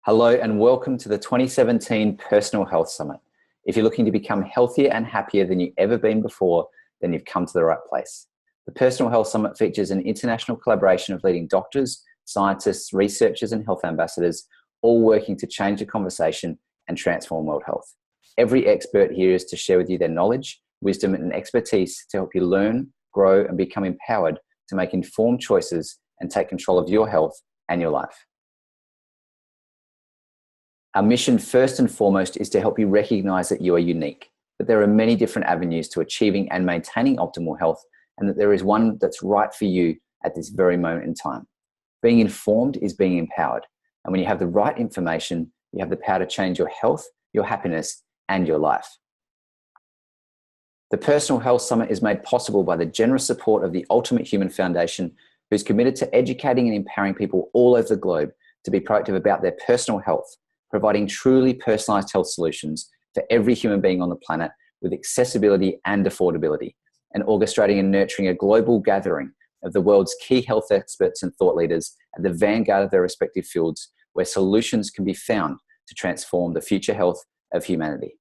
Hello and welcome to the 2017 Personal Health Summit. If you're looking to become healthier and happier than you've ever been before, then you've come to the right place. The Personal Health Summit features an international collaboration of leading doctors, scientists, researchers, and health ambassadors, all working to change the conversation and transform world health. Every expert here is to share with you their knowledge, wisdom, and expertise to help you learn, grow, and become empowered to make informed choices and take control of your health and your life. Our mission, first and foremost, is to help you recognize that you are unique, that there are many different avenues to achieving and maintaining optimal health, and that there is one that's right for you at this very moment in time. Being informed is being empowered. And when you have the right information, you have the power to change your health, your happiness, and your life. The Personal Health Summit is made possible by the generous support of the Ultimate Human Foundation, who's committed to educating and empowering people all over the globe to be proactive about their personal health, providing truly personalized health solutions for every human being on the planet with accessibility and affordability, and orchestrating and nurturing a global gathering of the world's key health experts and thought leaders at the vanguard of their respective fields, where solutions can be found to transform the future health of humanity.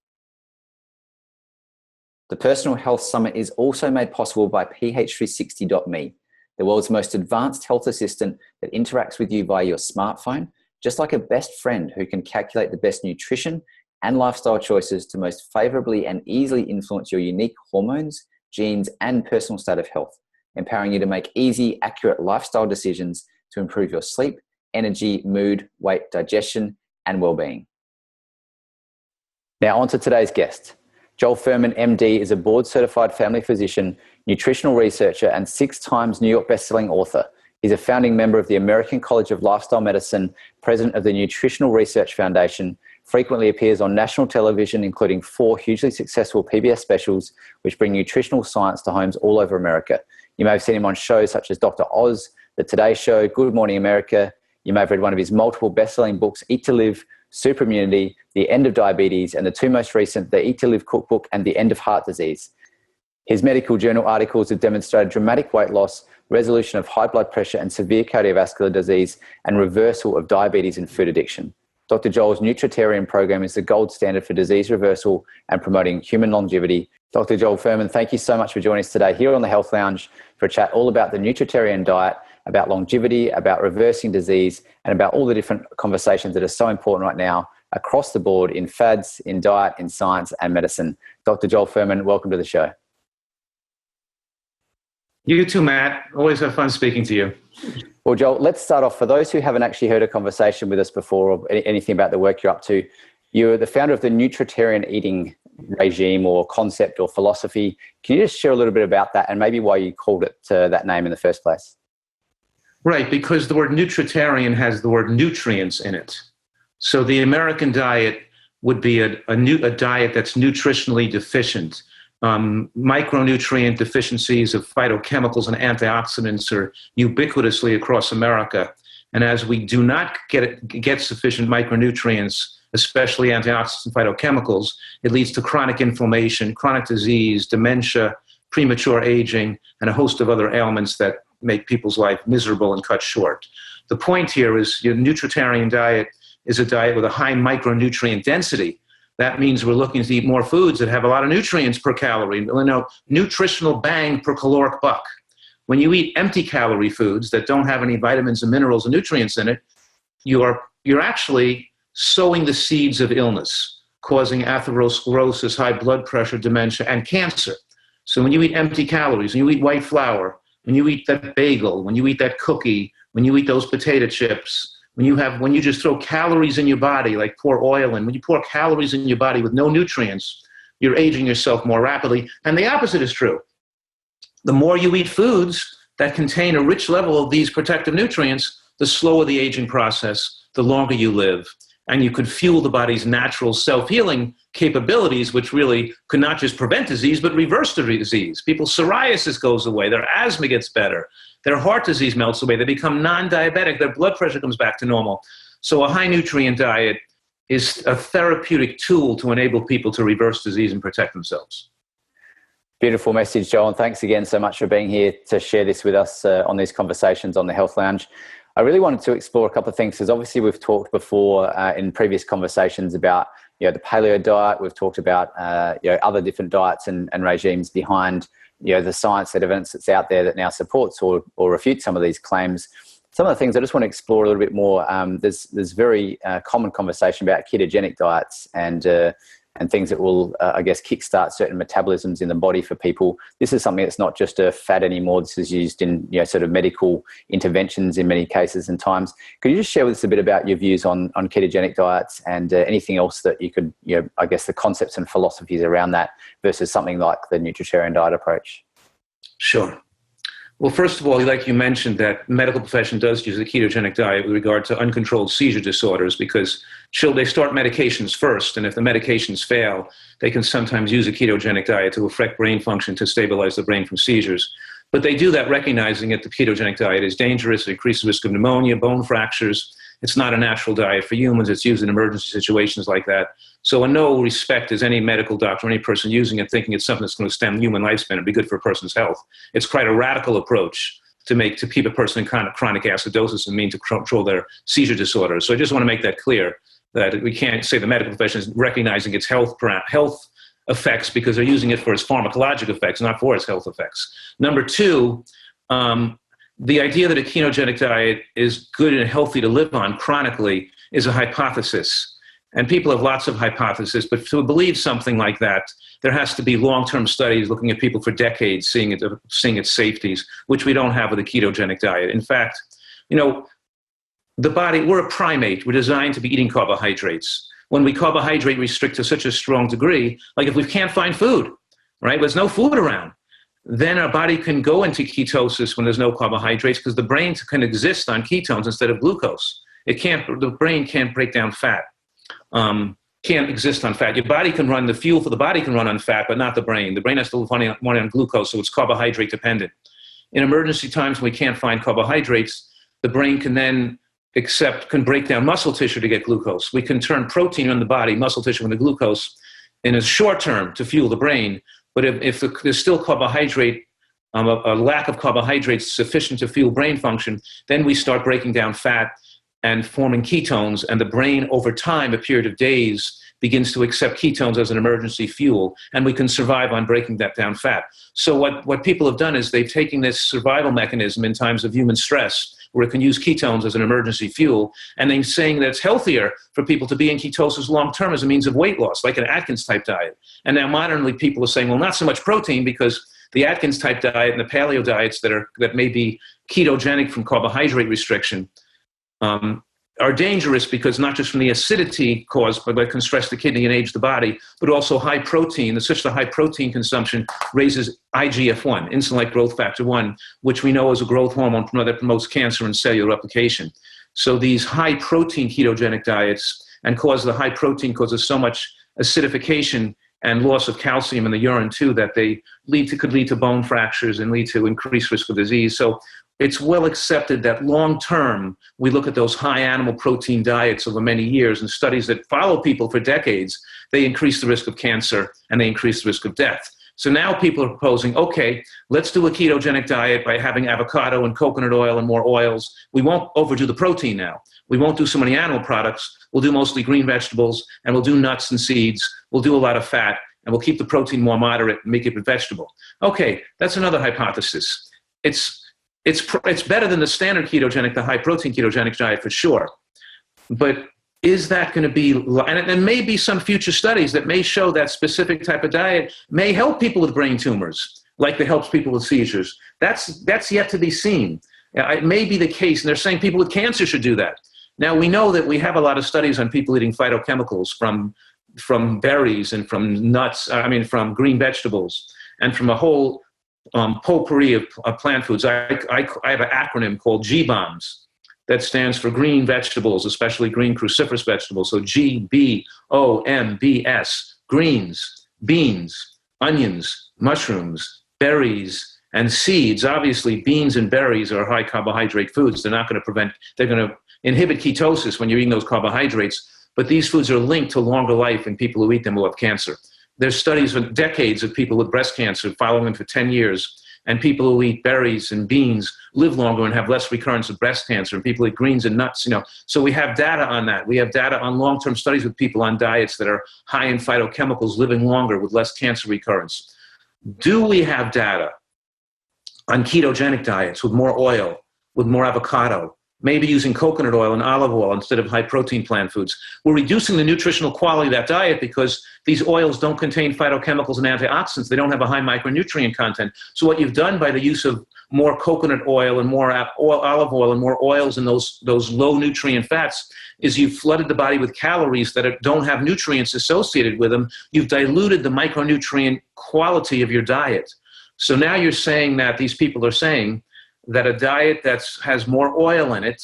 The Personal Health Summit is also made possible by PH360.me, the world's most advanced health assistant that interacts with you via your smartphone, just like a best friend who can calculate the best nutrition and lifestyle choices to most favorably and easily influence your unique hormones, genes, and personal state of health, empowering you to make easy, accurate lifestyle decisions to improve your sleep, energy, mood, weight, digestion, and well-being. Now on to today's guest. Joel Fuhrman, MD, is a board-certified family physician, nutritional researcher, and 6 times New York bestselling author. He's a founding member of the American College of Lifestyle Medicine, president of the Nutritional Research Foundation, frequently appears on national television, including 4 hugely successful PBS specials, which bring nutritional science to homes all over America. You may have seen him on shows such as Dr. Oz, The Today Show, Good Morning America. You may have read one of his multiple best-selling books, Eat to Live, Super Immunity, The End of Diabetes, and the 2 most recent, The Eat to Live Cookbook and The End of Heart Disease. His medical journal articles have demonstrated dramatic weight loss, resolution of high blood pressure and severe cardiovascular disease, and reversal of diabetes and food addiction. Dr. Joel's Nutritarian program is the gold standard for disease reversal and promoting human longevity. Dr. Joel Fuhrman, thank you so much for joining us today here on the Health Lounge for a chat all about the Nutritarian diet, about longevity, about reversing disease, and about all the different conversations that are so important right now across the board in fads, in diet, in science, and medicine. Dr. Joel Fuhrman, welcome to the show. You too, Matt. Always have fun speaking to you. Well, Joel, let's start off. For those who haven't actually heard a conversation with us before or anything about the work you're up to, you're the founder of the Nutritarian eating regime or concept or philosophy. Can you just share a little bit about that and maybe why you called it that name in the first place? Right, because the word nutritarian has the word nutrients in it. So the American diet would be a diet that's nutritionally deficient. Micronutrient deficiencies of phytochemicals and antioxidants are ubiquitously across America. And as we do not get sufficient micronutrients, especially antioxidants and phytochemicals, it leads to chronic inflammation, chronic disease, dementia, premature aging, and a host of other ailments that make people's life miserable and cut short. The point here is your nutritarian diet is a diet with a high micronutrient density. That means we're looking to eat more foods that have a lot of nutrients per calorie, nutritional bang per caloric buck. When you eat empty calorie foods that don't have any vitamins and minerals and nutrients in it, you're actually sowing the seeds of illness, causing atherosclerosis, high blood pressure, dementia, and cancer. So when you eat empty calories, when you eat white flour, when you eat that bagel, when you eat that cookie, when you eat those potato chips, when you just throw calories in your body, like pour oil in, when you pour calories in your body with no nutrients, you're aging yourself more rapidly. And the opposite is true. The more you eat foods that contain a rich level of these protective nutrients, the slower the aging process, the longer you live. And you could fuel the body's natural self-healing capabilities, which really could not just prevent disease, but reverse the disease. People's psoriasis goes away, their asthma gets better, their heart disease melts away, they become non-diabetic, their blood pressure comes back to normal. So a high nutrient diet is a therapeutic tool to enable people to reverse disease and protect themselves. Beautiful message, Joel, and thanks again so much for being here to share this with us on these conversations on the Health Lounge. I really wanted to explore a couple of things because obviously we've talked before in previous conversations about the paleo diet. We've talked about other different diets and regimes behind the science and evidence that's out there that now supports or refutes some of these claims. Some of the things I just want to explore a little bit more. There's very common conversation about ketogenic diets and things that will, I guess, kickstart certain metabolisms in the body for people. This is something that's not just a fad anymore. This is used in sort of medical interventions in many cases and times. Could you just share with us a bit about your views on ketogenic diets and anything else that you could, I guess, the concepts and philosophies around that versus something like the nutritarian diet approach? Sure. Well, first of all, like you mentioned, that medical profession does use the ketogenic diet with regard to uncontrolled seizure disorders because they start medications first, and if the medications fail, they can sometimes use a ketogenic diet to affect brain function to stabilize the brain from seizures. But they do that recognizing that the ketogenic diet is dangerous, it increases the risk of pneumonia, bone fractures. It's not a natural diet for humans. It's used in emergency situations like that. So in no respect is any medical doctor or any person using it thinking it's something that's going to extend human lifespan and be good for a person's health. It's quite a radical approach to keep a person in kind of chronic acidosis and mean to control their seizure disorders. So I just want to make that clear, that we can't say the medical profession is recognizing its health effects because they're using it for its pharmacologic effects, not for its health effects. Number two, the idea that a ketogenic diet is good and healthy to live on chronically is a hypothesis. And people have lots of hypotheses, but to believe something like that, there has to be long-term studies looking at people for decades, seeing its safeties, which we don't have with a ketogenic diet. In fact, the body, we're a primate. We're designed to be eating carbohydrates. When we carbohydrate restrict to such a strong degree, like if we can't find food, right? There's no food around. Then our body can go into ketosis when there's no carbohydrates because the brain can exist on ketones instead of glucose. The brain can't break down fat, can't exist on fat. Your body can run, the fuel for the body can run on fat, but not the brain. The brain has to run on glucose, so it's carbohydrate dependent. In emergency times when we can't find carbohydrates, the brain can then can break down muscle tissue to get glucose. We can turn protein in the body, muscle tissue into glucose in a short term to fuel the brain. But if there's still carbohydrate, a lack of carbohydrates sufficient to fuel brain function, then we start breaking down fat and forming ketones, and the brain over time, a period of days, begins to accept ketones as an emergency fuel, and we can survive on breaking that down fat. So what people have done is they've taken this survival mechanism in times of human stress, where it can use ketones as an emergency fuel, and then saying that it's healthier for people to be in ketosis long-term as a means of weight loss, like an Atkins-type diet. And now modernly people are saying, well, not so much protein because the Atkins-type diet and the paleo diets that may be ketogenic from carbohydrate restriction are dangerous because not just from the acidity caused by can stress the kidney and age the body, but also high protein. Such the high protein consumption raises IGF-1, insulin-like growth factor 1, which we know is a growth hormone that promotes cancer and cellular replication. So these high protein ketogenic diets the high protein causes so much acidification and loss of calcium in the urine too that they could lead to bone fractures and lead to increased risk of disease. So it's well accepted that long-term, we look at those high animal protein diets over many years and studies that follow people for decades, they increase the risk of cancer and they increase the risk of death. So now people are proposing, okay, let's do a ketogenic diet by having avocado and coconut oil and more oils. We won't overdo the protein now. We won't do so many animal products. We'll do mostly green vegetables, and we'll do nuts and seeds. We'll do a lot of fat, and we'll keep the protein more moderate and make it vegetable. Okay, that's another hypothesis. It's better than the standard ketogenic, the high protein ketogenic diet for sure. But is that going to be, and there may be some future studies that may show that specific type of diet may help people with brain tumors, like it helps people with seizures. That's yet to be seen. It may be the case, and they're saying people with cancer should do that. Now, we know that we have a lot of studies on people eating phytochemicals from berries and from nuts, from green vegetables, and from a whole potpourri of plant foods. I have an acronym called GBOMS that stands for green vegetables, especially green cruciferous vegetables. So GBOMBS, greens, beans, onions, mushrooms, berries, and seeds. Obviously, beans and berries are high carbohydrate foods. They're going to inhibit ketosis when you're eating those carbohydrates. But these foods are linked to longer life in people who eat them who have cancer. There's studies for decades of people with breast cancer, following them for 10 years, and people who eat berries and beans live longer and have less recurrence of breast cancer, and people eat greens and nuts, So we have data on that. We have data on long-term studies with people on diets that are high in phytochemicals living longer with less cancer recurrence. Do we have data on ketogenic diets with more oil, with more avocado, maybe using coconut oil and olive oil instead of high-protein plant foods? We're reducing the nutritional quality of that diet because these oils don't contain phytochemicals and antioxidants. They don't have a high micronutrient content. So what you've done by the use of more coconut oil and more olive oil and more oils and those low-nutrient fats is you've flooded the body with calories that don't have nutrients associated with them. You've diluted the micronutrient quality of your diet. So now you're saying that these people are saying that a diet that has more oil in it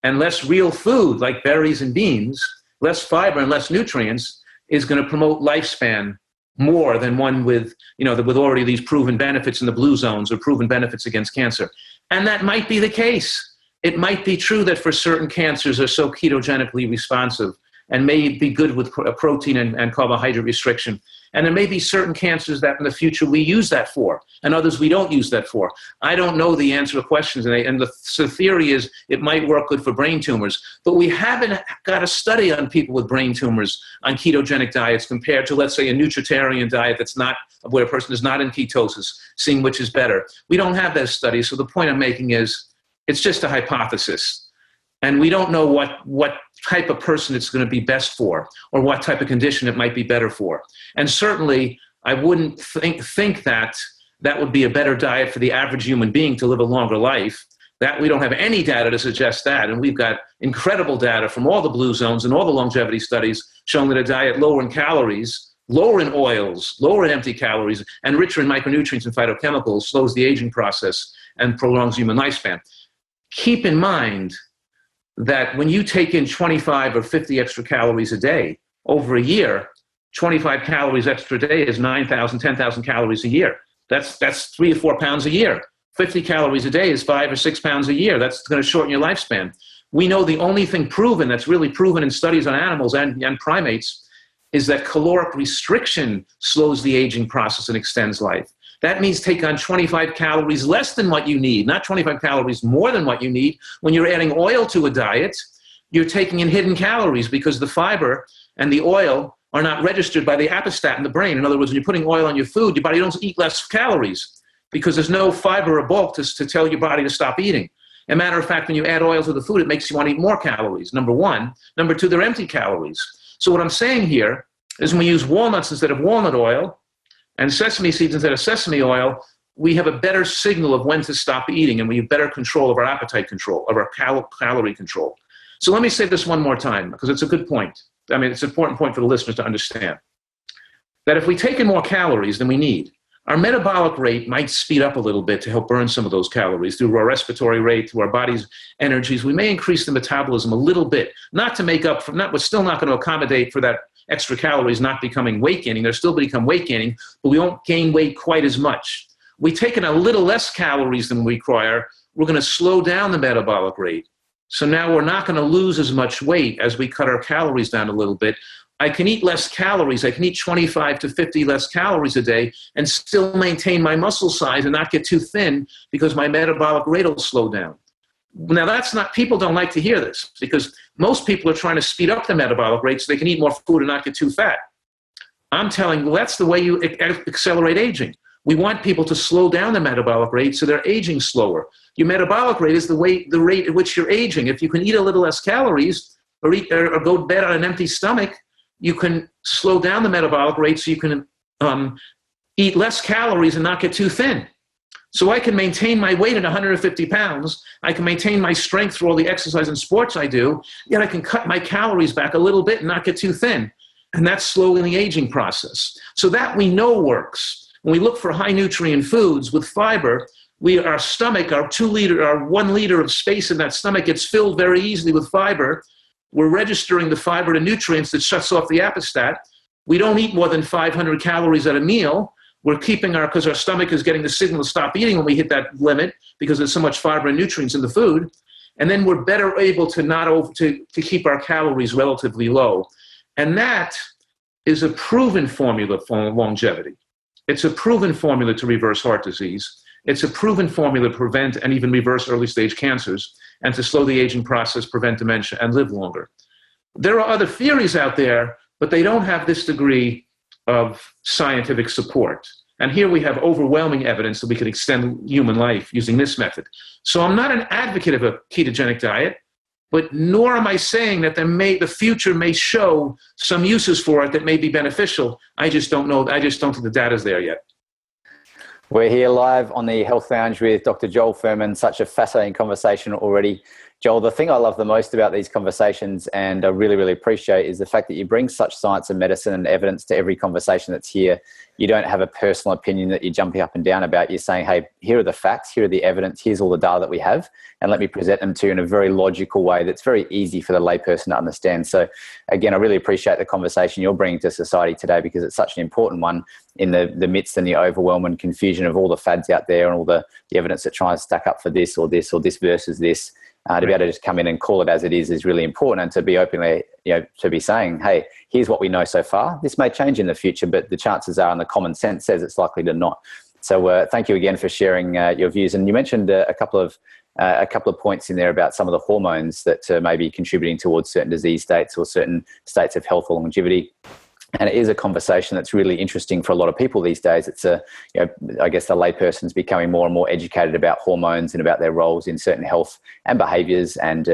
and less real food like berries and beans, less fiber and less nutrients, is going to promote lifespan more than one with, with already these proven benefits in the blue zones or proven benefits against cancer. And that might be the case. It might be true that for certain cancers are so ketogenically responsive and may be good with protein and carbohydrate restriction. And there may be certain cancers that in the future we use that for, and others we don't use that for. I don't know the answer to questions, and the theory is it might work good for brain tumors, but we haven't got a study on people with brain tumors on ketogenic diets compared to, let's say, a nutritarian diet that's not, where a person is not in ketosis, seeing which is better. We don't have those studies, so the point I'm making is it's just a hypothesis. And we don't know what type of person it's going to be best for or what type of condition it might be better for. And certainly, I wouldn't think that that would be a better diet for the average human being to live a longer life. That we don't have any data to suggest that. And we've got incredible data from all the blue zones and all the longevity studies showing that a diet lower in calories, lower in oils, lower in empty calories, and richer in micronutrients and phytochemicals slows the aging process and prolongs human lifespan. Keep in mind that when you take in 25 or 50 extra calories a day over a year, 25 calories extra a day is 9,000, 10,000 calories a year. That's 3 or 4 pounds a year. 50 calories a day is 5 or 6 pounds a year. That's going to shorten your lifespan. We know the only thing proven, that's really proven in studies on animals and primates, is that caloric restriction slows the aging process and extends life. That means take on 25 calories less than what you need, not 25 calories more than what you need. When you're adding oil to a diet, you're taking in hidden calories because the fiber and the oil are not registered by the apostat in the brain. In other words, when you're putting oil on your food, your body don't eat less calories because there's no fiber or bulk to tell your body to stop eating. As a matter of fact, when you add oil to the food, it makes you want to eat more calories, number one. Number two, they're empty calories. So what I'm saying here is when we use walnuts instead of walnut oil, and sesame seeds instead of sesame oil, we have a better signal of when to stop eating, and we have better control of our appetite control, of our calorie control. So let me say this one more time, because it's a good point. I mean, it's an important point for the listeners to understand. That if we take in more calories than we need, our metabolic rate might speed up a little bit to help burn some of those calories through our respiratory rate, through our body's energies. We may increase the metabolism a little bit, not to make up for, we're still not going to accommodate for that extra calories not becoming weight gaining. They'll still become weight gaining, but we won't gain weight quite as much. We take in a little less calories than we require, we're going to slow down the metabolic rate. So now we're not going to lose as much weight as we cut our calories down a little bit. I can eat less calories. I can eat 25 to 50 less calories a day and still maintain my muscle size and not get too thin because my metabolic rate will slow down. Now, that's not, people don't like to hear this because most people are trying to speed up the metabolic rate so they can eat more food and not get too fat. I'm telling you, that's the way you accelerate aging. We want people to slow down the metabolic rate so they're aging slower. Your metabolic rate is the rate at which you're aging. If you can eat a little less calories or go to bed on an empty stomach, you can slow down the metabolic rate so you can eat less calories and not get too thin. So I can maintain my weight at 150 pounds. I can maintain my strength through all the exercise and sports I do, yet I can cut my calories back a little bit and not get too thin. And that's slowing the aging process. So that we know works. When we look for high nutrient foods with fiber, our stomach, our 1 liter of space in that stomach gets filled very easily with fiber. We're registering the fiber to nutrients that shuts off the apostat. We don't eat more than 500 calories at a meal. We're keeping because our stomach is getting the signal to stop eating when we hit that limit because there's so much fiber and nutrients in the food. And then we're better able to keep our calories relatively low. And that is a proven formula for longevity. It's a proven formula to reverse heart disease. It's a proven formula to prevent and even reverse early stage cancers and to slow the aging process, prevent dementia, and live longer. There are other theories out there, but they don't have this degree of scientific support. And here we have overwhelming evidence that we can extend human life using this method. So I'm not an advocate of a ketogenic diet, but nor am I saying that the future may show some uses for it that may be beneficial. I just don't know. I just don't think the data's there yet. We're here live on the Health Lounge with Dr. Joel Fuhrman. Such a fascinating conversation already. Joel, the thing I love the most about these conversations, and I really, really appreciate, is the fact that you bring such science and medicine and evidence to every conversation that's here. You don't have a personal opinion that you're jumping up and down about. You're saying, hey, here are the facts, here are the evidence, here's all the data that we have, and let me present them to you in a very logical way that's very easy for the layperson to understand. So again, I really appreciate the conversation you're bringing to society today, because it's such an important one in the midst and the overwhelm and confusion of all the fads out there and all the evidence that tries to stack up for this or this or this versus this. To be able to just come in and call it as it is really important, and to be openly, to be saying, hey, here's what we know so far. This may change in the future, but the chances are, and the common sense says, it's likely to not. So thank you again for sharing your views. And you mentioned a couple of points in there about some of the hormones that may be contributing towards certain disease states or certain states of health or longevity. And it is a conversation that's really interesting for a lot of people these days. It's I guess the layperson's becoming more and more educated about hormones and about their roles in certain health and behaviours and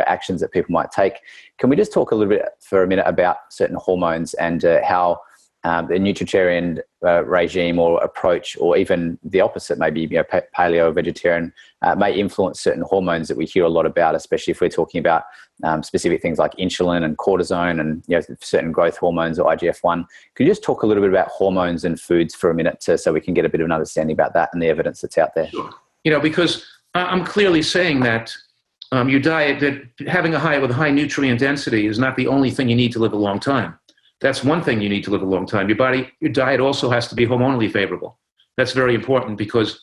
actions that people might take. Can we just talk a little bit for a minute about certain hormones and how the nutritarian regime or approach, or even the opposite, maybe paleo vegetarian, may influence certain hormones that we hear a lot about, especially if we're talking about specific things like insulin and cortisone and certain growth hormones or IGF-1. Could you just talk a little bit about hormones and foods for a minute, so we can get a bit of an understanding about that and the evidence that's out there? Sure. Because I'm clearly saying that your diet, that having a high nutrient density is not the only thing you need to live a long time. That's one thing you need to live a long time. Your diet also has to be hormonally favorable. That's very important, because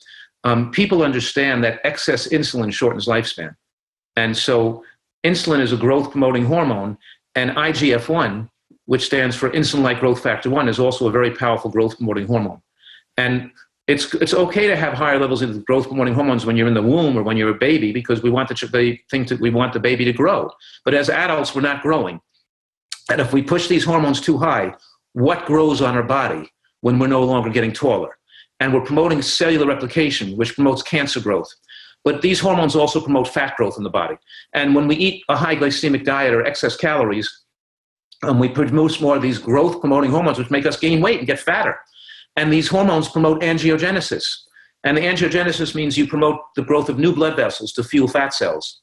people understand that excess insulin shortens lifespan. And so insulin is a growth-promoting hormone, and IGF-1, which stands for insulin-like growth factor 1, is also a very powerful growth-promoting hormone. And it's okay to have higher levels of growth-promoting hormones when you're in the womb or when you're a baby, because we want we want the baby to grow. But as adults, we're not growing. And if we push these hormones too high, what grows on our body when we're no longer getting taller? And we're promoting cellular replication, which promotes cancer growth. But these hormones also promote fat growth in the body. And when we eat a high glycemic diet or excess calories, we produce more of these growth-promoting hormones, which make us gain weight and get fatter. And these hormones promote angiogenesis. And the angiogenesis means you promote the growth of new blood vessels to fuel fat cells.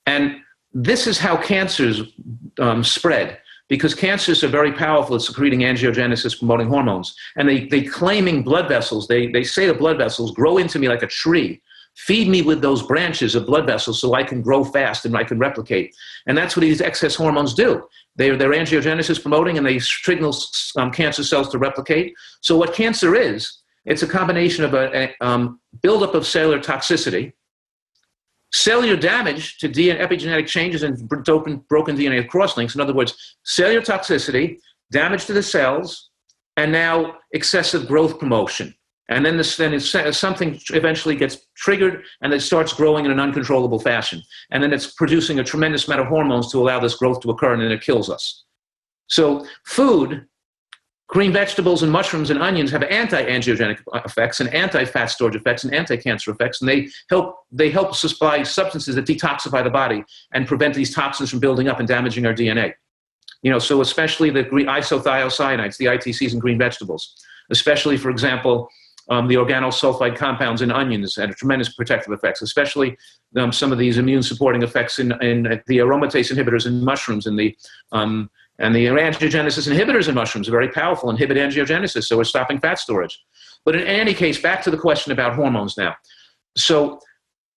And this is how cancers spread, because cancers are very powerful at secreting angiogenesis-promoting hormones. And they claiming blood vessels, they say to blood vessels, grow into me like a tree. Feed me with those branches of blood vessels so I can grow fast and I can replicate. And that's what these excess hormones do. They're angiogenesis promoting, and they signal cancer cells to replicate. So what cancer is, it's a combination of a buildup of cellular toxicity, cellular damage to epigenetic changes and broken DNA crosslinks. In other words, cellular toxicity, damage to the cells, and now excessive growth promotion. And then something eventually gets triggered, and it starts growing in an uncontrollable fashion. And then it's producing a tremendous amount of hormones to allow this growth to occur, and then it kills us. So food, green vegetables and mushrooms and onions, have anti-angiogenic effects and anti-fat storage effects and anti-cancer effects, and they help supply substances that detoxify the body and prevent these toxins from building up and damaging our DNA. So especially the isothiocyanates, the ITCs in green vegetables, especially, for example, the organosulfide compounds in onions have tremendous protective effects, especially some of these immune-supporting effects in the aromatase inhibitors in mushrooms, and the angiogenesis inhibitors in mushrooms are very powerful, inhibit angiogenesis, so we're stopping fat storage. But in any case, back to the question about hormones now. So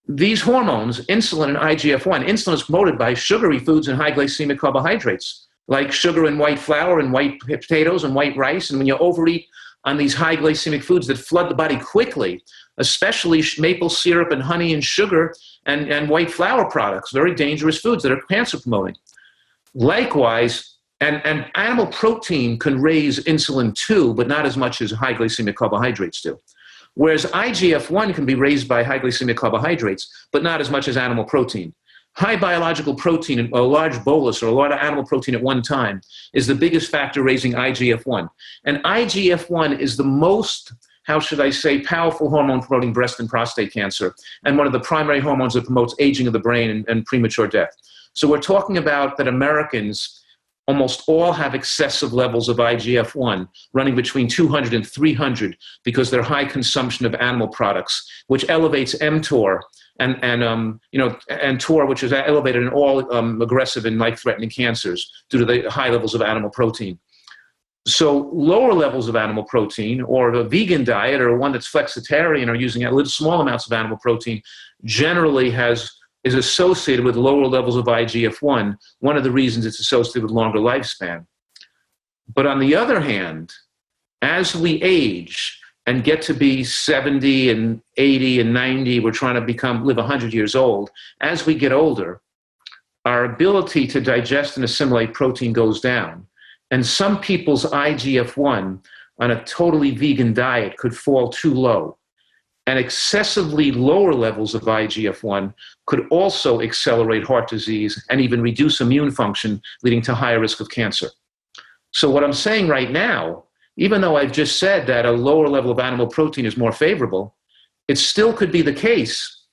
these hormones, insulin and IGF-1, insulin is promoted by sugary foods and high glycemic carbohydrates, like sugar and white flour and white potatoes and white rice. And when you overeat on these high glycemic foods that flood the body quickly, especially maple syrup and honey and sugar and white flour products, very dangerous foods that are cancer promoting. Likewise, and animal protein can raise insulin too, but not as much as high glycemic carbohydrates do. Whereas IGF-1 can be raised by high glycemic carbohydrates, but not as much as animal protein. High biological protein, a large bolus or a lot of animal protein at one time, is the biggest factor raising IGF-1. And IGF-1 is the most, how should I say, powerful hormone promoting breast and prostate cancer, and one of the primary hormones that promotes aging of the brain and premature death. So we're talking about that Americans almost all have excessive levels of IGF-1, running between 200 and 300 because they're high consumption of animal products, which elevates mTOR and TOR, which is elevated in all aggressive and life-threatening cancers due to the high levels of animal protein. So lower levels of animal protein, or a vegan diet, or one that's flexitarian or using a little small amounts of animal protein, generally is associated with lower levels of IGF-1. One of the reasons it's associated with longer lifespan. But on the other hand, as we age and get to be 70 and 80 and 90, we're trying to live 100 years old. As we get older, our ability to digest and assimilate protein goes down. And some people's IGF-1 on a totally vegan diet could fall too low. And excessively lower levels of IGF-1 could also accelerate heart disease and even reduce immune function, leading to higher risk of cancer. So what I'm saying right now, even though I've just said that a lower level of animal protein is more favorable, it still could be the case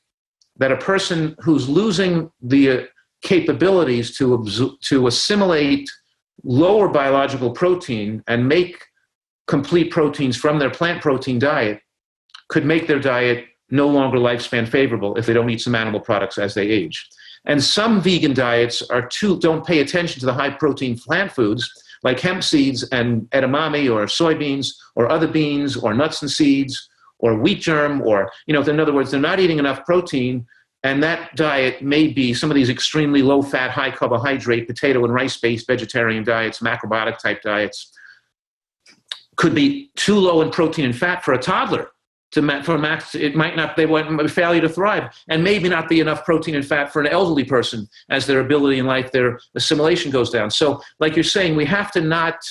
that a person who's losing the capabilities to assimilate lower biological protein and make complete proteins from their plant protein diet could make their diet no longer lifespan favorable if they don't eat some animal products as they age. And some vegan diets don't pay attention to the high protein plant foods like hemp seeds and edamame or soybeans or other beans or nuts and seeds or wheat germ, or, in other words, they're not eating enough protein, and that diet may be some of these extremely low fat, high carbohydrate, potato and rice based vegetarian diets, macrobiotic type diets, could be too low in protein and fat for a toddler. They might failure to thrive, and maybe not be enough protein and fat for an elderly person as their ability in life, their assimilation goes down. So like you're saying, we have to not,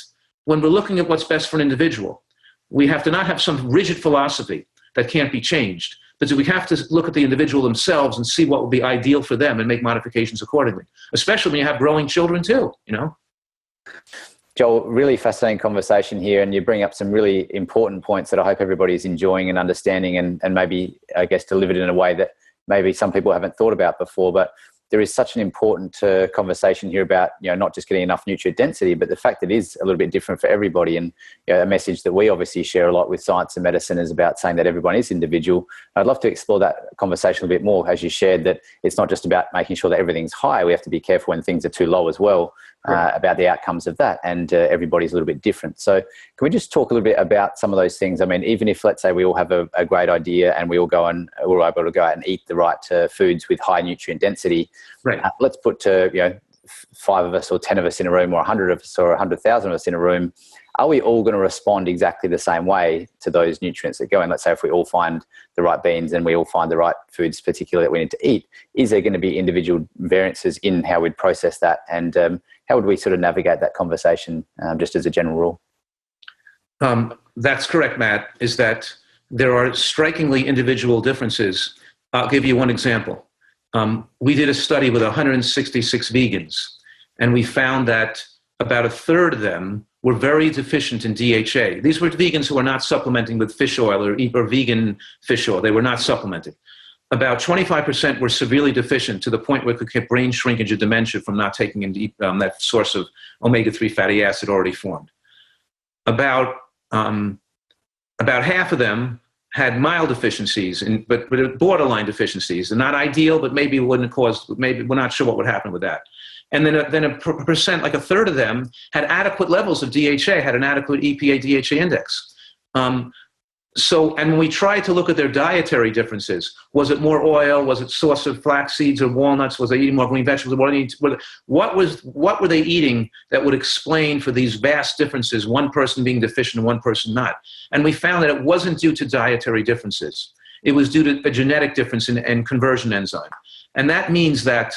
when we're looking at what's best for an individual, we have to not have some rigid philosophy that can't be changed, but we have to look at the individual themselves and see what would be ideal for them and make modifications accordingly, especially when you have growing children too, Joel, really fascinating conversation here, and you bring up some really important points that I hope everybody is enjoying and understanding, and maybe, I guess, delivered in a way that maybe some people haven't thought about before. But there is such an important conversation here about, not just getting enough nutrient density, but the fact that it is a little bit different for everybody. And a message that we obviously share a lot with science and medicine is about saying that everyone is individual. I'd love to explore that conversation a bit more, as you shared, that it's not just about making sure that everything's high. We have to be careful when things are too low as well. About the outcomes of that, and everybody's a little bit different. So can we just talk a little bit about some of those things? I mean, even if, let's say, we all have a great idea and we all go and we're able to go out and eat the right foods with high nutrient density, right? Let's put 5 of us or 10 of us in a room, or 100 of us or 100,000 of us in a room. Are we all going to respond exactly the same way to those nutrients that go in? Let's say if we all find the right beans and we all find the right foods particularly that we need to eat, is there going to be individual variances in how we'd process that? And how would we sort of navigate that conversation, just as a general rule? That's correct, Matt, is that there are strikingly individual differences. I'll give you one example. We did a study with 166 vegans, and we found that about a third of them were very deficient in DHA. These were vegans who were not supplementing with fish oil or vegan fish oil. They were not supplementing. About 25% were severely deficient to the point where it could get brain shrinkage or dementia from not taking in that source of omega-3 fatty acid already formed. About half of them had mild deficiencies, but borderline deficiencies. They're not ideal, but maybe wouldn't cause, maybe we're not sure what would happen with that. And then a percent, like a third of them, had adequate levels of DHA, had an adequate EPA-DHA index. And when we tried to look at their dietary differences, was it more oil? Was it source of flax seeds or walnuts? Was they eating more green vegetables? What were they eating that would explain for these vast differences, one person being deficient and one person not? And we found that it wasn't due to dietary differences. It was due to a genetic difference in conversion enzyme. And that means that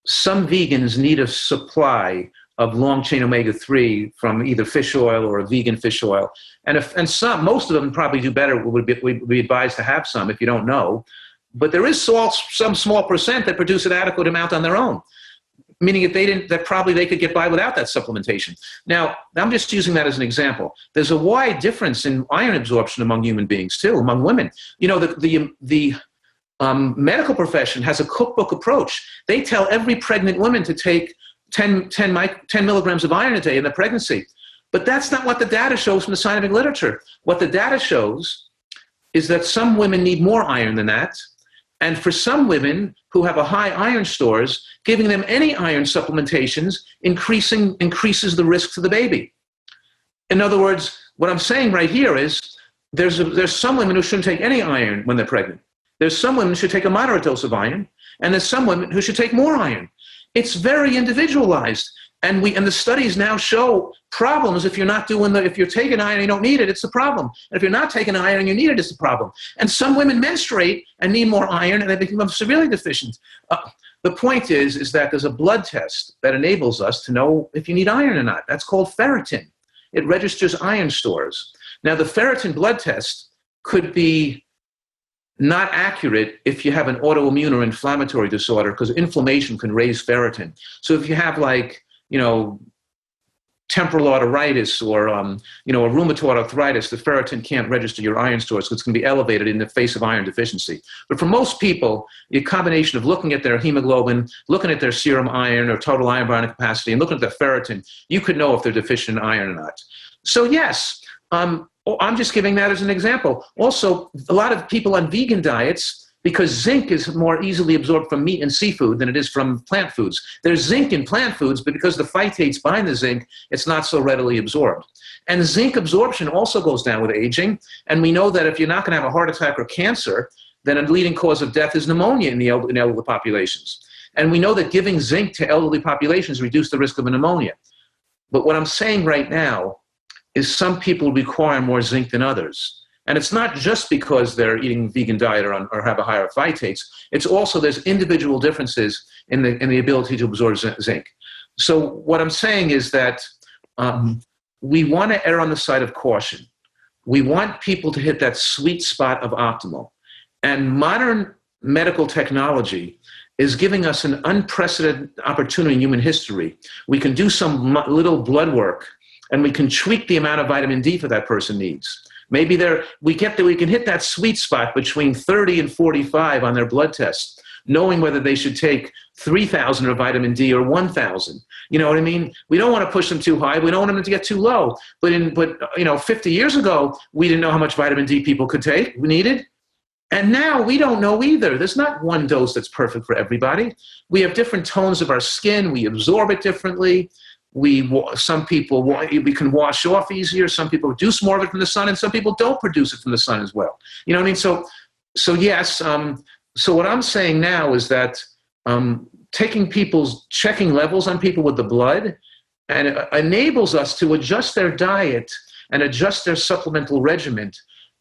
some vegans need a supply of long chain omega-3 from either fish oil or a vegan fish oil. Most of them probably do better. Would be advised to have some if you don't know. But there is some small percent that produce an adequate amount on their own, meaning that probably they could get by without that supplementation. Now, I'm just using that as an example. There's a wide difference in iron absorption among human beings too, among women. The medical profession has a cookbook approach. They tell every pregnant woman to take 10 milligrams of iron a day in their pregnancy. But that's not what the data shows from the scientific literature. What the data shows is that some women need more iron than that. And for some women who have a high iron stores, giving them any iron supplementations increases the risk to the baby. In other words, what I'm saying right here is there's some women who shouldn't take any iron when they're pregnant. There's some women who should take a moderate dose of iron, and there's some women who should take more iron. It's very individualized. And the studies now show problems if you're taking iron and you don't need it, it's a problem. And if you're not taking iron and you need it, it's a problem. And some women menstruate and need more iron and they become severely deficient. The point is that there's a blood test that enables us to know if you need iron or not. That's called ferritin. It registers iron stores. Now, the ferritin blood test could be not accurate if you have an autoimmune or inflammatory disorder, because inflammation can raise ferritin. So if you have temporal arteritis or a rheumatoid arthritis, the ferritin can't register your iron stores, so it's going to be elevated in the face of iron deficiency. But for most people, the combination of looking at their hemoglobin, looking at their serum iron or total iron binding capacity, and looking at their ferritin, you could know if they're deficient in iron or not. So yes, I'm just giving that as an example. Also, a lot of people on vegan diets, because zinc is more easily absorbed from meat and seafood than it is from plant foods. There's zinc in plant foods, but because the phytates bind the zinc, it's not so readily absorbed. And zinc absorption also goes down with aging. And we know that if you're not going to have a heart attack or cancer, then a leading cause of death is pneumonia in elderly populations. And we know that giving zinc to elderly populations reduces the risk of a pneumonia. But what I'm saying right now is some people require more zinc than others. And it's not just because they're eating vegan diet or have a higher phytates. It's also there's individual differences in the ability to absorb zinc. So what I'm saying is that we want to err on the side of caution. We want people to hit that sweet spot of optimal. And modern medical technology is giving us an unprecedented opportunity in human history. We can do some little blood work, and we can tweak the amount of vitamin D that that person needs. Maybe we can hit that sweet spot between 30 and 45 on their blood test, knowing whether they should take 3,000 of vitamin D or 1,000. You know what I mean? We don't want to push them too high. We don't want them to get too low. But 50 years ago, we didn't know how much vitamin D people could take, we needed. And now we don't know either. There's not one dose that's perfect for everybody. We have different tones of our skin. We absorb it differently. Some people, we can wash off easier. Some people produce more of it from the sun, and some people don't produce it from the sun as well. You know what I mean? So yes. So what I'm saying now is that checking levels on people with the blood, and it enables us to adjust their diet and adjust their supplemental regimen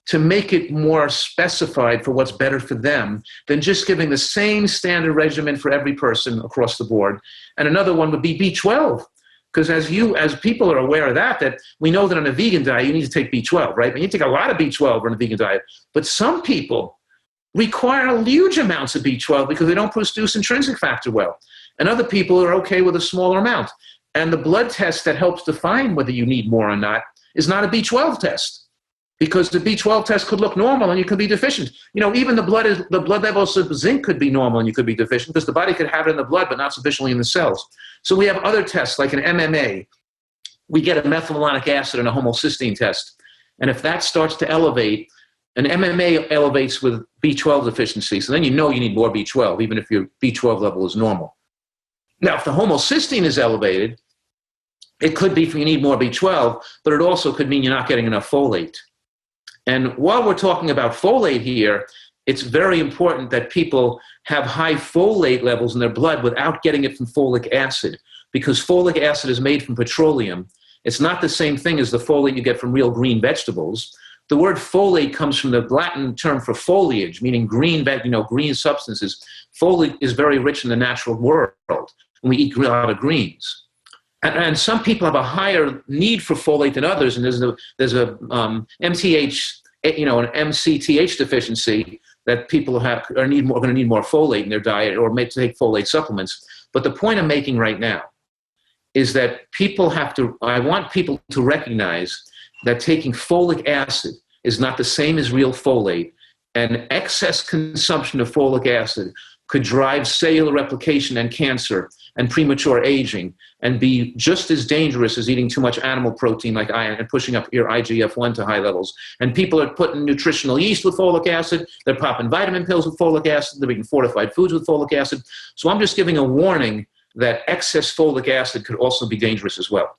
to make it more specified for what's better for them than just giving the same standard regimen for every person across the board. And another one would be B12. Because as people are aware of that we know that on a vegan diet, you need to take B12, right? You take a lot of B12 on a vegan diet. But some people require huge amounts of B12 because they don't produce intrinsic factor well. And other people are okay with a smaller amount. And the blood test that helps define whether you need more or not is not a B12 test. Because the B12 test could look normal and you could be deficient. Even the blood levels of zinc could be normal and you could be deficient because the body could have it in the blood but not sufficiently in the cells. So we have other tests like an MMA. We get a methylmalonic acid and a homocysteine test. And if that starts to elevate, an MMA elevates with B12 deficiency. So then you need more B12, even if your B12 level is normal. Now, if the homocysteine is elevated, it could be you need more B12, but it also could mean you're not getting enough folate. And while we're talking about folate here, it's very important that people have high folate levels in their blood without getting it from folic acid, because folic acid is made from petroleum. It's not the same thing as the folate you get from real green vegetables. The word folate comes from the Latin term for foliage, meaning green substances. Folate is very rich in the natural world, and we eat a lot of greens. And some people have a higher need for folate than others, and there's a MTH, an MCTH deficiency that people are going to need more folate in their diet, or may take folate supplements. But the point I'm making right now is that I want people to recognize that taking folic acid is not the same as real folate, and excess consumption of folic acid could drive cellular replication and cancer and premature aging, and be just as dangerous as eating too much animal protein like iron and pushing up your IGF-1 to high levels. And people are putting nutritional yeast with folic acid, they're popping vitamin pills with folic acid, they're eating fortified foods with folic acid. So I'm just giving a warning that excess folic acid could also be dangerous as well.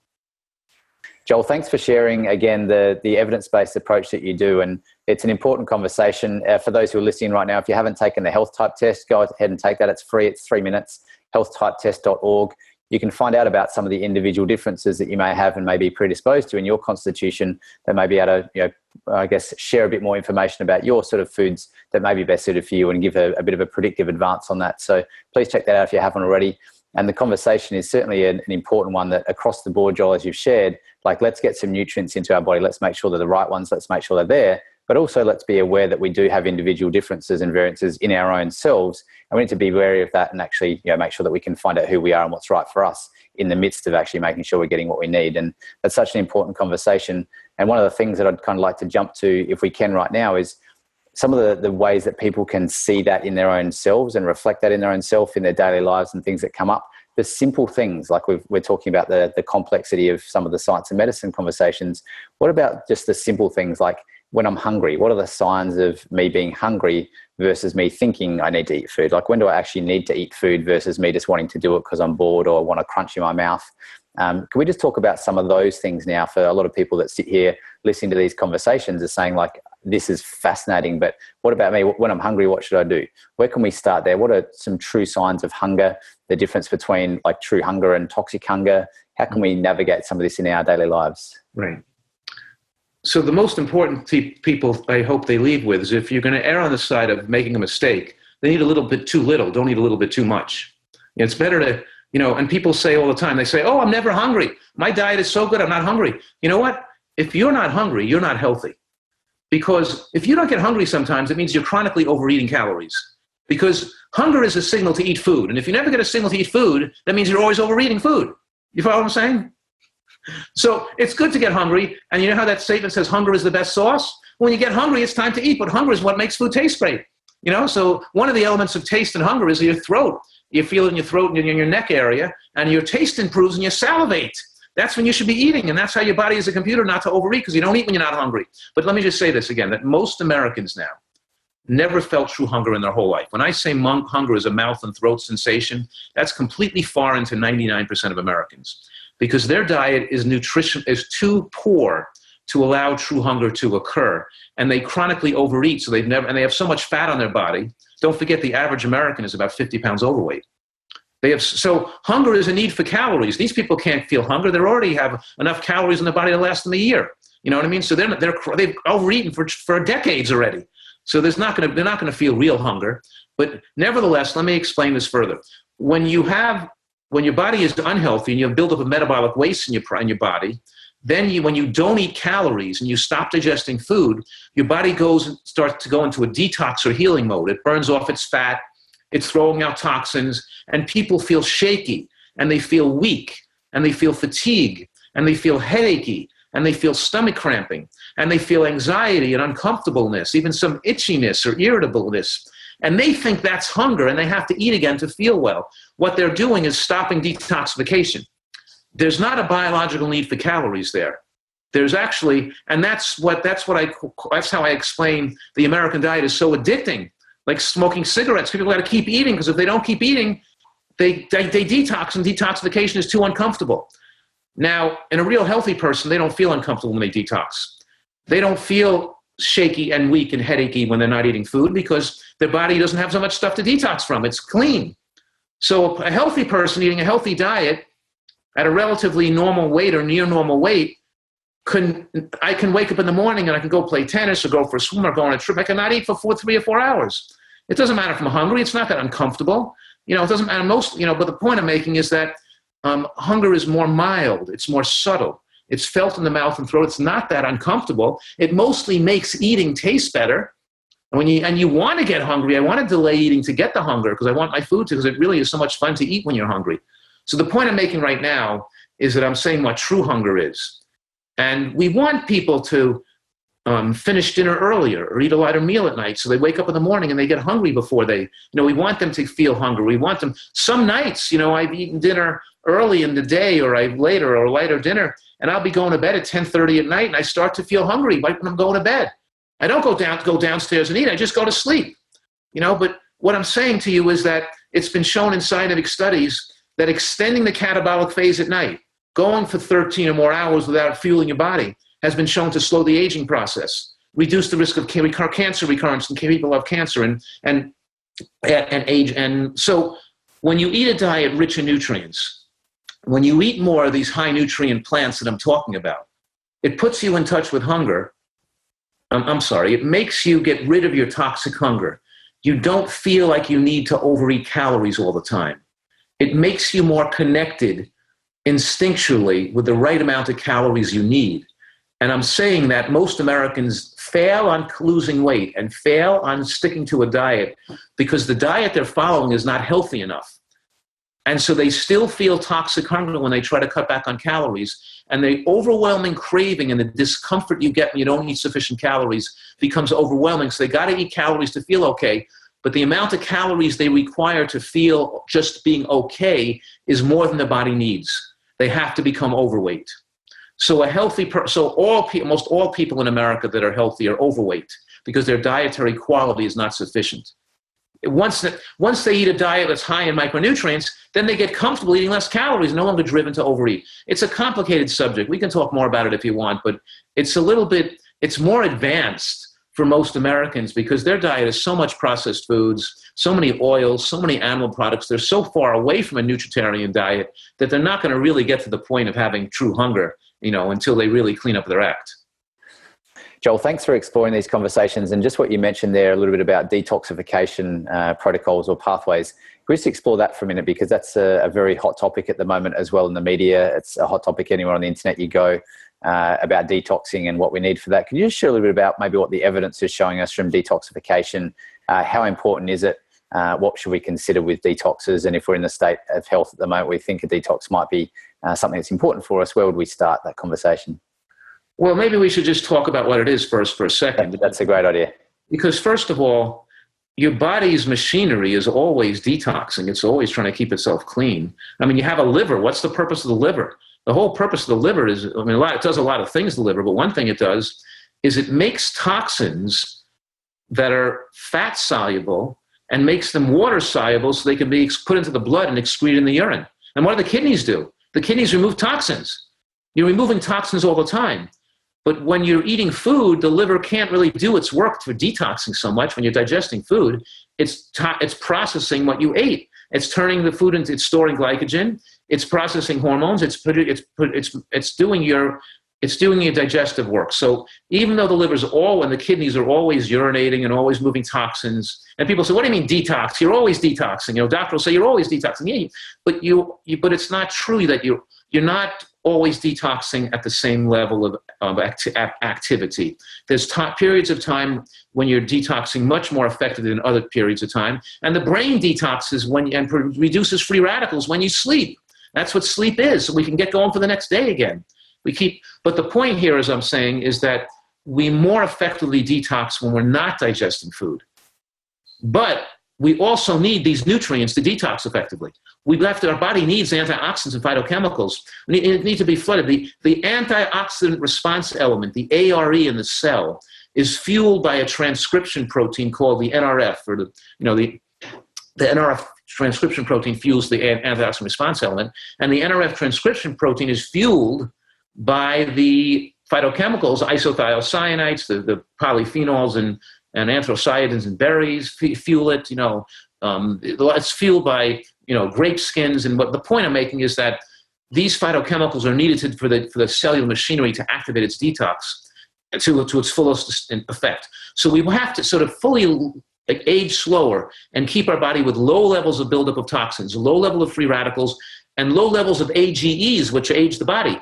Joel, thanks for sharing again the evidence-based approach that you do, and it's an important conversation. For those who are listening right now, if you haven't taken the health type test, go ahead and take that. It's free. It's 3 minutes. healthtypetest.org. You can find out about some of the individual differences that you may have and may be predisposed to in your constitution, that may be able to, share a bit more information about your sort of foods that may be best suited for you, and give a bit of a predictive advance on that. So please check that out if you haven't already. And the conversation is certainly an important one, that across the board, Joel, as you've shared, like, let's get some nutrients into our body. Let's make sure they're the right ones. Let's make sure they're there. But also let's be aware that we do have individual differences and variances in our own selves. And we need to be wary of that, and actually make sure that we can find out who we are and what's right for us in the midst of actually making sure we're getting what we need. And that's such an important conversation. And one of the things that I'd kind of like to jump to, if we can right now, is some of the ways that people can see that in their own selves and reflect that in their own self in their daily lives and things that come up. The simple things, like we're talking about the complexity of some of the science and medicine conversations. What about just the simple things, like when I'm hungry? What are the signs of me being hungry versus me thinking I need to eat food? Like, when do I actually need to eat food versus me just wanting to do it because I'm bored or want a crunch in my mouth? Can we just talk about some of those things now, for a lot of people that sit here listening to these conversations are saying, like, this is fascinating, but what about me? When I'm hungry, what should I do? Where can we start there? What are some true signs of hunger? The difference between like true hunger and toxic hunger? How can we navigate some of this in our daily lives? Right. So the most important people I hope they leave with is, if you're going to err on the side of making a mistake, they eat a little bit too little. Don't eat a little bit too much. It's better to, and people say all the time, they say, oh, I'm never hungry. My diet is so good, I'm not hungry. You know what? If you're not hungry, you're not healthy. Because if you don't get hungry sometimes, it means you're chronically overeating calories. Because hunger is a signal to eat food. And if you never get a signal to eat food, that means you're always overeating food. You follow what I'm saying? So it's good to get hungry. And you know how that statement says hunger is the best sauce? When you get hungry, it's time to eat. But hunger is what makes food taste great. So one of the elements of taste and hunger is your throat. You feel it in your throat and in your neck area, and your taste improves and you salivate. That's when you should be eating, and that's how your body is a computer, not to overeat, because you don't eat when you're not hungry. But let me just say this again, that most Americans now never felt true hunger in their whole life. When I say hunger is a mouth and throat sensation, that's completely foreign to 99% of Americans, because their diet is too poor to allow true hunger to occur, and they chronically overeat, so they have so much fat on their body. Don't forget, the average American is about 50 pounds overweight. So hunger is a need for calories. These people can't feel hunger. They already have enough calories in their body to last them a year. You know what I mean? So they've overeaten for decades already. So they're not going to feel real hunger. But nevertheless, let me explain this further. When your body is unhealthy and you have built up a metabolic waste in your body, then when you don't eat calories and you stop digesting food, your body starts to go into a detox or healing mode. It burns off its fat. It's throwing out toxins, and people feel shaky, and they feel weak, and they feel fatigue, and they feel headachy, and they feel stomach cramping, and they feel anxiety and uncomfortableness, even some itchiness or irritableness. And they think that's hunger, and they have to eat again to feel well. What they're doing is stopping detoxification. There's not a biological need for calories there. There's actually, and that's how I explain the American diet is so addicting. Like smoking cigarettes, people got to keep eating, because if they don't keep eating, they detox, and detoxification is too uncomfortable. Now, in a real healthy person, they don't feel uncomfortable when they detox. They don't feel shaky and weak and headachy when they're not eating food, because their body doesn't have so much stuff to detox from. It's clean. So a healthy person eating a healthy diet at a relatively normal weight or near normal weight, I can wake up in the morning and I can go play tennis or go for a swim or go on a trip. I cannot eat for 3 or 4 hours. It doesn't matter if I'm hungry. It's not that uncomfortable. It doesn't matter but the point I'm making is that hunger is more mild. It's more subtle. It's felt in the mouth and throat. It's not that uncomfortable. It mostly makes eating taste better. And you want to get hungry. I want to delay eating to get the hunger because I want my food to, because it really is so much fun to eat when you're hungry. So the point I'm making right now is that I'm saying what true hunger is. And we want people to finish dinner earlier or eat a lighter meal at night so they wake up in the morning and they get hungry before they, we want them to feel hungry. We want them, some nights, I've eaten dinner early in the day or I've later or lighter dinner, and I'll be going to bed at 10:30 at night and I start to feel hungry right when I'm going to bed. I don't go downstairs and eat. I just go to sleep, But what I'm saying to you is that it's been shown in scientific studies that extending the catabolic phase at night, going for 13 or more hours without fueling your body, has been shown to slow the aging process, reduce the risk of cancer recurrence in people who have cancer and age. And so when you eat a diet rich in nutrients, when you eat more of these high nutrient plants that I'm talking about, it puts you in touch with hunger. It makes you get rid of your toxic hunger. You don't feel like you need to overeat calories all the time. It makes you more connected instinctually with the right amount of calories you need. And I'm saying that most Americans fail on losing weight and fail on sticking to a diet because the diet they're following is not healthy enough. And so they still feel toxic hunger when they try to cut back on calories. And the overwhelming craving and the discomfort you get when you don't eat sufficient calories becomes overwhelming. So they got to eat calories to feel okay. But the amount of calories they require to feel just being okay is more than the body needs. They have to become overweight. So most all people in America that are healthy are overweight because their dietary quality is not sufficient. Once they eat a diet that's high in micronutrients, then they get comfortable eating less calories, no longer driven to overeat. It's a complicated subject. We can talk more about it if you want, but it's more advanced for most Americans because their diet is so much processed foods, so many oils, so many animal products. They're so far away from a nutritarian diet that they're not going to really get to the point of having true hunger, until they really clean up their act. Joel, thanks for exploring these conversations and just what you mentioned there a little bit about detoxification protocols or pathways. Can we just explore that for a minute because that's a very hot topic at the moment as well in the media. It's a hot topic anywhere on the internet you go about detoxing and what we need for that. Can you just share a little bit about maybe what the evidence is showing us from detoxification? How important is it? What should we consider with detoxes? And if we're in the state of health at the moment, we think a detox might be something that's important for us. Where would we start that conversation? Well, maybe we should just talk about what it is first for a second. That's a great idea. Because first of all, your body's machinery is always detoxing. It's always trying to keep itself clean. I mean, you have a liver. What's the purpose of the liver? The whole purpose of the liver is, it does a lot of things, the liver, but one thing it does is it makes toxins that are fat soluble and makes them water soluble so they can be put into the blood and excreted in the urine. And what do the kidneys do? The kidneys remove toxins. You're removing toxins all the time. But when you're eating food, the liver can't really do its work for detoxing so much. When you're digesting food, it's processing what you ate. It's turning the food into, it's storing glycogen. It's processing hormones. It's doing your digestive work. So even though the liver's and the kidneys are always urinating and always moving toxins, and people say, "What do you mean detox? You're always detoxing." Doctor will say, "You're always detoxing." Yeah, but it's not true that you're not always detoxing at the same level of activity. There's periods of time when you're detoxing much more effectively than other periods of time. And the brain detoxes and reduces free radicals when you sleep. That's what sleep is. So we can get going for the next day again. But the point here, as I'm saying, is that we more effectively detox when we're not digesting food. But we also need these nutrients to detox effectively. Our body needs antioxidants and phytochemicals. It needs to be flooded. The antioxidant response element, the ARE in the cell, is fueled by a transcription protein called the NRF, or the NRF transcription protein fuels the antioxidant response element, and the NRF transcription protein is fueled by the phytochemicals, isothiocyanates, the polyphenols and anthocyanins and berries fuel it. It's fueled by grape skins. And what the point I'm making is that these phytochemicals are needed for the cellular machinery to activate its detox to its fullest effect. So we have to sort of fully age slower and keep our body with low levels of buildup of toxins, low level of free radicals, and low levels of AGEs, which age the body.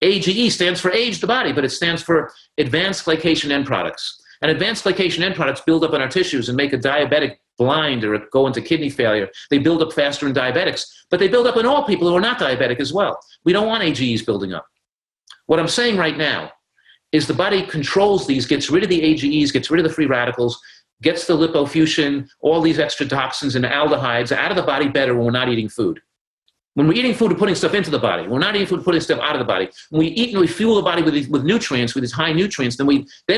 AGE stands for age the body, but it stands for advanced glycation end products. And advanced glycation end products build up in our tissues and make a diabetic blind or go into kidney failure. They build up faster in diabetics, but they build up in all people who are not diabetic as well. We don't want AGEs building up. What I'm saying right now is the body controls these, gets rid of the AGEs, gets rid of the free radicals, gets the lipofuscin, all these extra toxins and aldehydes out of the body better when we're not eating food. When we're eating food, we're putting stuff into the body. We're not eating food, putting stuff out of the body. When we eat and we fuel the body with nutrients, with these high nutrients, then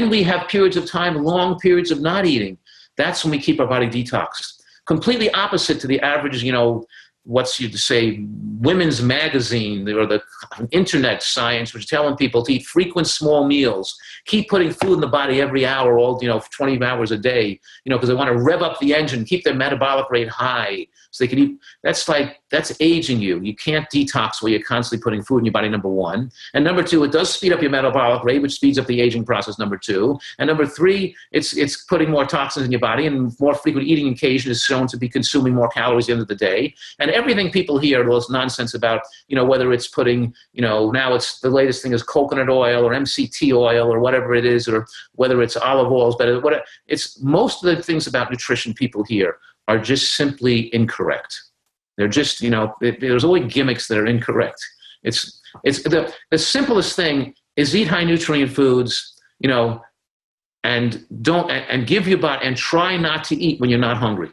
we have periods of time, long periods of not eating. That's when we keep our body detoxed. Completely opposite to the average, what's you to say, women's magazine or the internet science, which is telling people to eat frequent small meals, keep putting food in the body every hour, 20 hours a day, because they want to rev up the engine, keep their metabolic rate high so they can eat. That's aging you. You can't detox while you're constantly putting food in your body, number one. And number two, it does speed up your metabolic rate, which speeds up the aging process, number two. And number three, it's putting more toxins in your body, and more frequent eating occasion is shown to be consuming more calories at the end of the day. And everything people hear, all this nonsense about, whether it's putting, now it's the latest thing is coconut oil or MCT oil or whatever it is, or whether it's olive oil is better. It's most of the things about nutrition people hear are just simply incorrect. They're just, there's always gimmicks that are incorrect. It's the simplest thing is eat high nutrient foods, and give your body, and try not to eat when you're not hungry.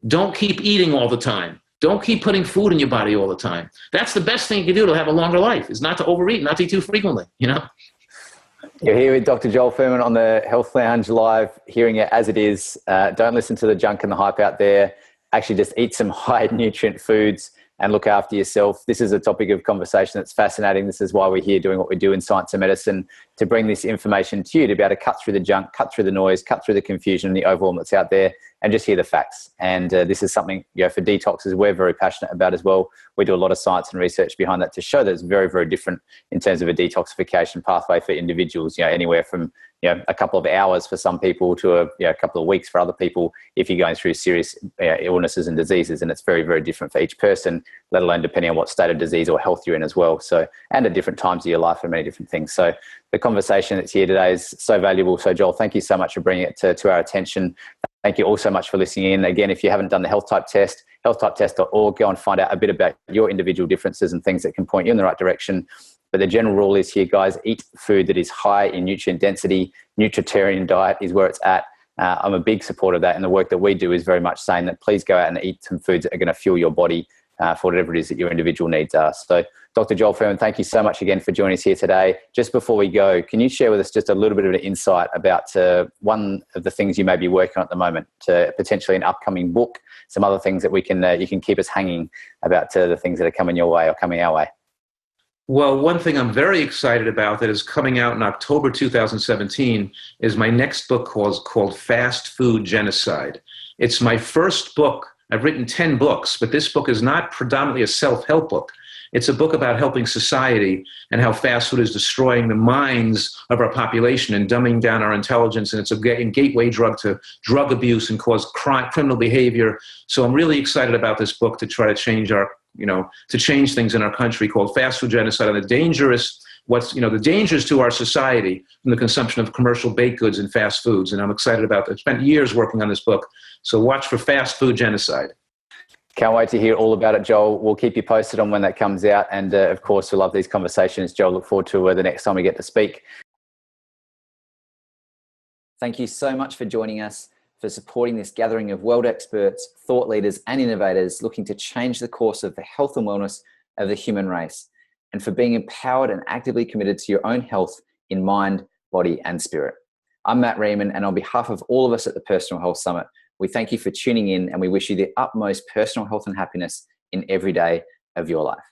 Don't keep eating all the time. Don't keep putting food in your body all the time. That's the best thing you can do to have a longer life, is not to overeat, not to eat too frequently, You're here with Dr. Joel Fuhrman on the Health Lounge Live, hearing it as it is. Don't listen to the junk and the hype out there. Actually, just eat some high nutrient foods and look after yourself. This is a topic of conversation that's fascinating. This is why we're here doing what we do in Science and Medicine, to bring this information to you, to be able to cut through the junk, cut through the noise, cut through the confusion and the overwhelm that's out there, and just hear the facts. And this is something, for detoxes, we're very passionate about as well. We do a lot of science and research behind that to show that it's very, very different in terms of a detoxification pathway for individuals, anywhere from a couple of hours for some people to a couple of weeks for other people if you're going through serious illnesses and diseases. And it's very, very different for each person, let alone depending on what state of disease or health you're in as well. So, and at different times of your life and many different things. So the conversation that's here today is so valuable. So Joel, thank you so much for bringing it to our attention. Thank you all so much for listening in. Again, if you haven't done the health type test, healthtypetest.org, go and find out a bit about your individual differences and things that can point you in the right direction. But the general rule is here, guys, eat food that is high in nutrient density. Nutritarian diet is where it's at. I'm a big supporter of that. And the work that we do is very much saying that please go out and eat some foods that are going to fuel your body for whatever it is that your individual needs are. So Dr. Joel Fuhrman, thank you so much again for joining us here today. Just before we go, can you share with us just a little bit of an insight about one of the things you may be working on at the moment, to potentially an upcoming book, some other things that we can you can keep us hanging about the things that are coming your way or coming our way? Well, one thing I'm very excited about that is coming out in October 2017 is my next book called Fast Food Genocide. It's my first book. I've written 10 books, but this book is not predominantly a self-help book. It's a book about helping society and how fast food is destroying the minds of our population and dumbing down our intelligence. And it's a gateway drug to drug abuse and cause criminal behavior. So I'm really excited about this book to try to change to change things in our country, called Fast Food Genocide, and the dangers to our society from the consumption of commercial baked goods and fast foods. And I'm excited about that. I spent years working on this book. So watch for Fast Food Genocide. Can't wait to hear all about it, Joel. We'll keep you posted on when that comes out. And of course, we love these conversations, Joel. Look forward to the next time we get to speak. Thank you so much for joining us, for supporting this gathering of world experts, thought leaders, and innovators looking to change the course of the health and wellness of the human race, and for being empowered and actively committed to your own health in mind, body, and spirit. I'm Matt Riemann, and on behalf of all of us at the Personal Health Summit, we thank you for tuning in, and we wish you the utmost personal health and happiness in every day of your life.